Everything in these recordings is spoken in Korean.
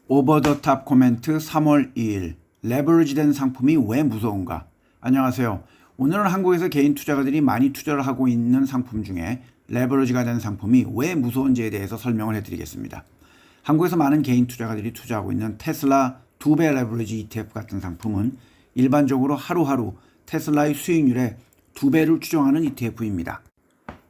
오버 더 탑 코멘트 3월 2일 레버리지된 상품이 왜 무서운가? 안녕하세요. 오늘은 한국에서 개인 투자가들이 많이 투자를 하고 있는 상품 중에 레버리지가 된 상품이 왜 무서운지에 대해서 설명을 해드리겠습니다. 한국에서 많은 개인 투자가들이 투자하고 있는 테슬라 2배 레버리지 ETF 같은 상품은 일반적으로 하루하루 테슬라의 수익률의 2배를 추정하는 ETF입니다.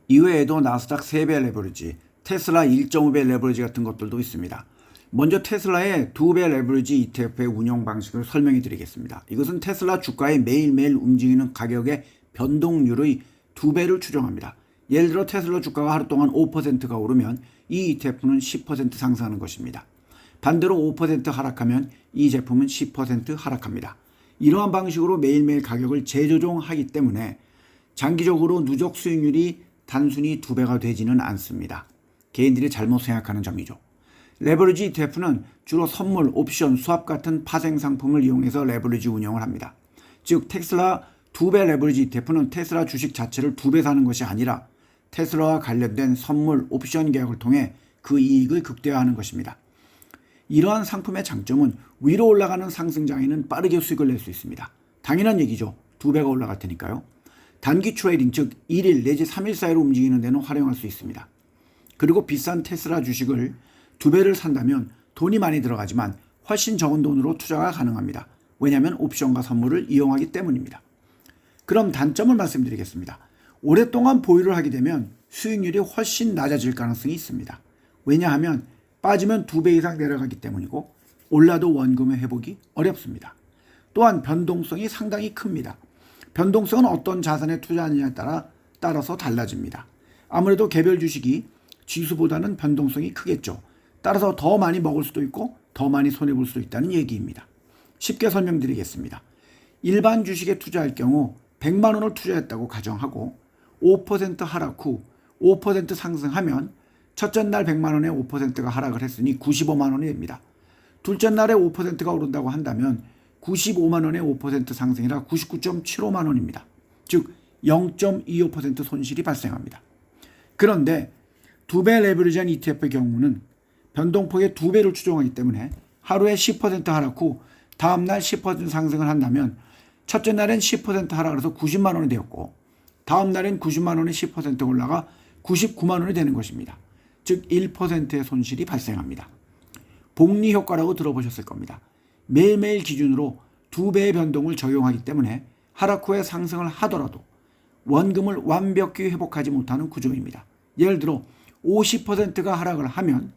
이외에도 나스닥 3배 레버리지, 테슬라 1.5배 레버리지 같은 것들도 있습니다. 먼저 테슬라의 2배 레버리지 ETF의 운영 방식을 설명해 드리겠습니다. 이것은 테슬라 주가의 매일매일 움직이는 가격의 변동률의 2배를 추정합니다. 예를 들어 테슬라 주가가 하루 동안 5%가 오르면 이 ETF는 10% 상승하는 것입니다. 반대로 5% 하락하면 이 제품은 10% 하락합니다. 이러한 방식으로 매일매일 가격을 재조정하기 때문에 장기적으로 누적 수익률이 단순히 2배가 되지는 않습니다. 개인들이 잘못 생각하는 점이죠. 레버리지 ETF는 주로 선물, 옵션, 수합 같은 파생 상품을 이용해서 레버리지 운영을 합니다. 즉 테슬라 2배 레버리지 ETF는 테슬라 주식 자체를 2배 사는 것이 아니라 테슬라와 관련된 선물, 옵션 계약을 통해 그 이익을 극대화하는 것입니다. 이러한 상품의 장점은 위로 올라가는 상승장에는 빠르게 수익을 낼 수 있습니다. 당연한 얘기죠. 2배가 올라갈 테니까요. 단기 트레이딩, 즉 1일 내지 3일 사이로 움직이는 데는 활용할 수 있습니다. 그리고 비싼 테슬라 주식을 2배를 산다면 돈이 많이 들어가지만 훨씬 적은 돈으로 투자가 가능합니다. 왜냐하면 옵션과 선물을 이용하기 때문입니다. 그럼 단점을 말씀드리겠습니다. 오랫동안 보유를 하게 되면 수익률이 훨씬 낮아질 가능성이 있습니다. 왜냐하면 빠지면 2배 이상 내려가기 때문이고 올라도 원금의 회복이 어렵습니다. 또한 변동성이 상당히 큽니다. 변동성은 어떤 자산에 투자하느냐에 따라서 달라집니다. 아무래도 개별 주식이 지수보다는 변동성이 크겠죠. 따라서 더 많이 먹을 수도 있고 더 많이 손해볼 수도 있다는 얘기입니다. 쉽게 설명드리겠습니다. 일반 주식에 투자할 경우 100만 원을 투자했다고 가정하고 5% 하락 후 5% 상승하면 첫째 날 100만 원에 5%가 하락을 했으니 95만 원이 됩니다. 둘째 날에 5%가 오른다고 한다면 95만 원에 5% 상승이라 99.75만 원입니다. 즉 0.25% 손실이 발생합니다. 그런데 2배 레버리지한 ETF의 경우는 변동폭의 2배를 추정하기 때문에 하루에 10% 하락 후 다음날 10% 상승을 한다면 첫째 날엔 10% 하락을 해서 90만 원이 되었고 다음날엔 90만 원에 10% 올라가 99만 원이 되는 것입니다. 즉 1%의 손실이 발생합니다. 복리 효과라고 들어보셨을 겁니다. 매일매일 기준으로 2배의 변동을 적용하기 때문에 하락 후에 상승을 하더라도 원금을 완벽히 회복하지 못하는 구조입니다. 예를 들어 50%가 하락을 하면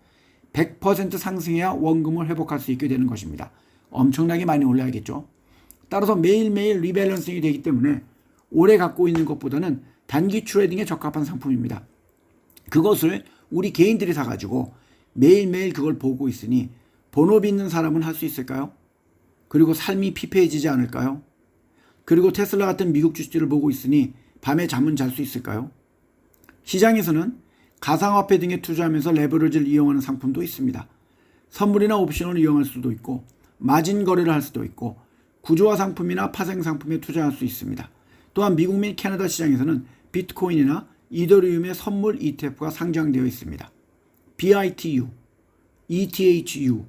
100% 상승해야 원금을 회복할 수 있게 되는 것입니다. 엄청나게 많이 올라야겠죠. 따라서 매일매일 리밸런싱이 되기 때문에 오래 갖고 있는 것보다는 단기 트레이딩에 적합한 상품입니다. 그것을 우리 개인들이 사가지고 매일매일 그걸 보고 있으니 본업 있는 사람은 할 수 있을까요? 그리고 삶이 피폐해지지 않을까요? 그리고 테슬라 같은 미국 주식들을 보고 있으니 밤에 잠은 잘 수 있을까요? 시장에서는 가상화폐 등에 투자하면서 레버리지를 이용하는 상품도 있습니다. 선물이나 옵션을 이용할 수도 있고 마진 거래를 할 수도 있고 구조화 상품이나 파생 상품에 투자할 수 있습니다. 또한 미국 및 캐나다 시장에서는 비트코인이나 이더리움의 선물 ETF가 상장되어 있습니다. BITU, ETHU,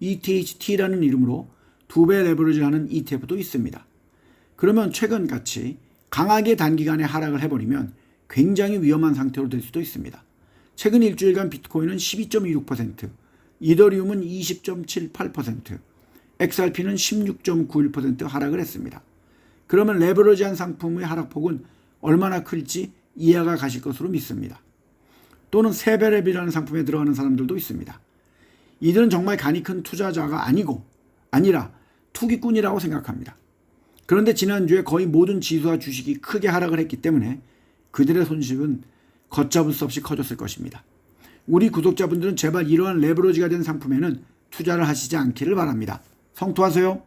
ETHT라는 이름으로 2배 레버리지를 하는 ETF도 있습니다. 그러면 최근같이 강하게 단기간에 하락을 해버리면 굉장히 위험한 상태로 될 수도 있습니다. 최근 일주일간 비트코인은 12.26%, 이더리움은 20.78%, XRP는 16.91% 하락을 했습니다. 그러면 레버리지한 상품의 하락폭은 얼마나 클지 이해가 가실 것으로 믿습니다. 또는 3배 랩이라는 상품에 들어가는 사람들도 있습니다. 이들은 정말 간이 큰 투자자가 아니라 투기꾼이라고 생각합니다. 그런데 지난주에 거의 모든 지수와 주식이 크게 하락을 했기 때문에 그들의 손실은 걷잡을 수 없이 커졌을 것입니다. 우리 구독자분들은 제발 이러한 레버리지가 된 상품에는 투자를 하시지 않기를 바랍니다. 성투하세요.